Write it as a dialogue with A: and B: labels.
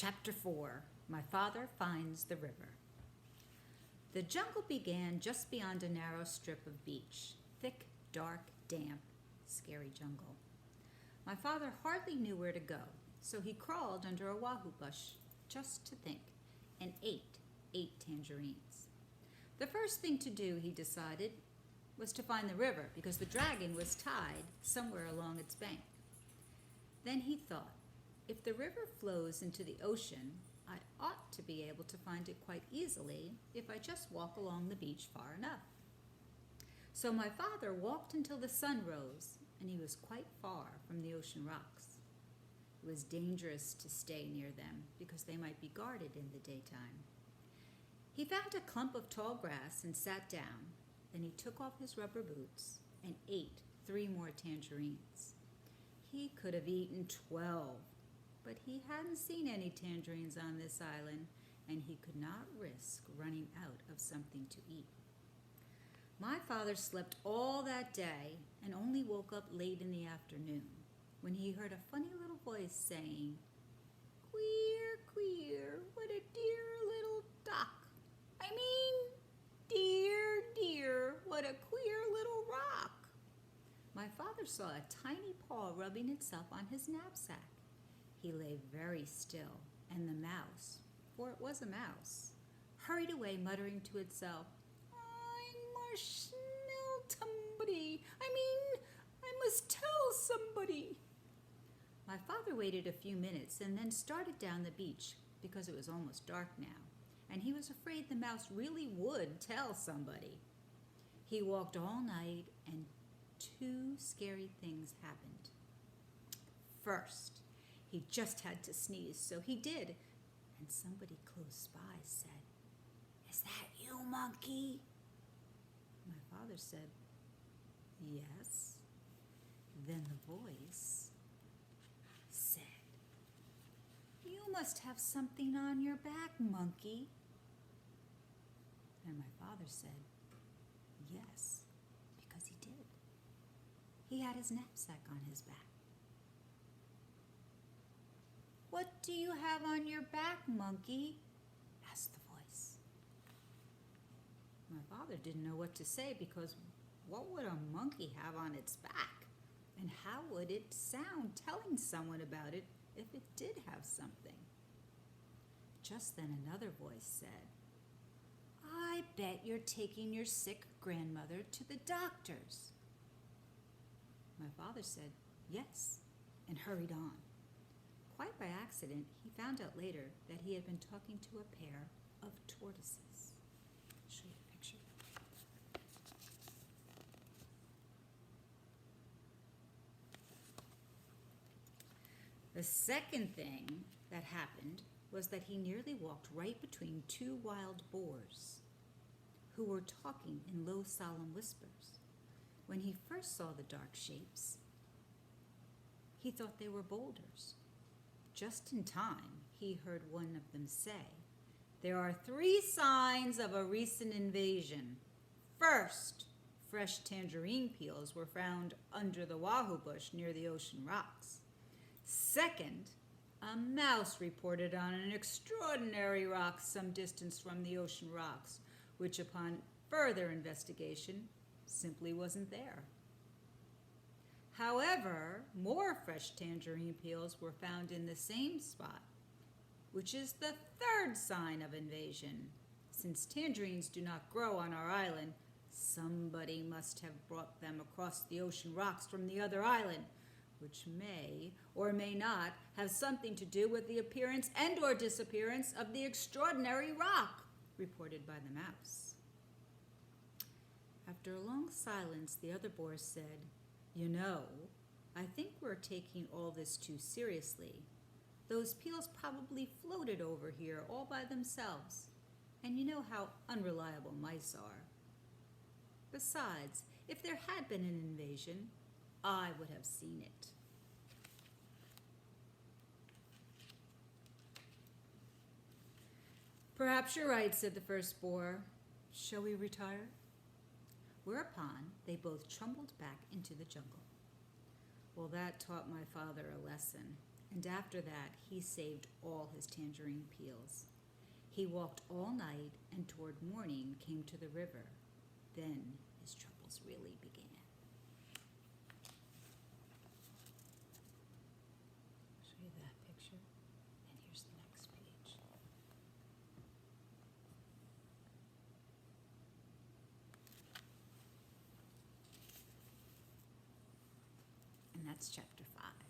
A: Chapter 4 My Father Finds the River. The jungle began just beyond a narrow strip of beach. Thick, dark, damp, scary jungle. My father hardly knew where to go, so he crawled under a wahoo bush just to think, and ate 8 tangerines. The first thing to do, he decided, was to find the river because the dragon was tied somewhere along its bank. Then he thought, if the river flows into the ocean, I ought to be able to find it quite easily if I just walk along the beach far enough. So my father walked until the sun rose, and he was quite far from the ocean rocks. It was dangerous to stay near them because they might be guarded in the daytime. He found a clump of tall grass and sat down. Then he took off his rubber boots and ate 3 more tangerines. He could have eaten 12, but he hadn't seen any tangerines on this island, and he could not risk running out of something to eat. My father slept all that day and only woke up late in the afternoon when he heard a funny little voice saying, "Queer, queer, what a dear little duck. I mean, dear, dear, what a queer little rock." My father saw a tiny paw rubbing itself on his knapsack. He lay very still, and the mouse, for it was a mouse, hurried away muttering to itself, "I must smell somebody. I must tell somebody." My father waited a few minutes and then started down the beach because it was almost dark now, and he was afraid the mouse really would tell somebody. He walked all night, and 2 scary things happened. First, he just had to sneeze, so he did, and somebody close by said, "Is that you, Monkey?" My father said, "Yes." Then the voice said, "You must have something on your back, Monkey." And my father said, "Yes," because he did. He had his knapsack on his back. "What do you have on your back, Monkey?" asked the voice. My father didn't know what to say because what would a monkey have on its back? And how would it sound telling someone about it if it did have something? Just then another voice said, "I bet you're taking your sick grandmother to the doctor's." My father said, "Yes," and hurried on. Quite by accident, he found out later that he had been talking to a pair of tortoises. I'll show you a picture. The second thing that happened was that he nearly walked right between 2 wild boars who were talking in low, solemn whispers. When he first saw the dark shapes, he thought they were boulders. Just in time, he heard one of them say, "There are 3 signs of a recent invasion. First, fresh tangerine peels were found under the wahoo bush near the ocean rocks. Second, a mouse reported on an extraordinary rock some distance from the ocean rocks, which upon further investigation simply wasn't there. However, more fresh tangerine peels were found in the same spot, which is the 3rd sign of invasion. Since tangerines do not grow on our island, somebody must have brought them across the ocean rocks from the other island, which may or may not have something to do with the appearance and or disappearance of the extraordinary rock reported by the mouse." After a long silence, the other boar said, "You know, I think we're taking all this too seriously. Those peels probably floated over here all by themselves, and you know how unreliable mice are. Besides, if there had been an invasion, I would have seen it." "Perhaps you're right," said the first boar. "Shall we retire?" Whereupon they both trundled back into the jungle. Well, that taught my father a lesson. and after that he saved all his tangerine peels. He walked all night, and toward morning came to the river. Then his troubles really began. Show you that picture, and here's the next page. And that's chapter 5.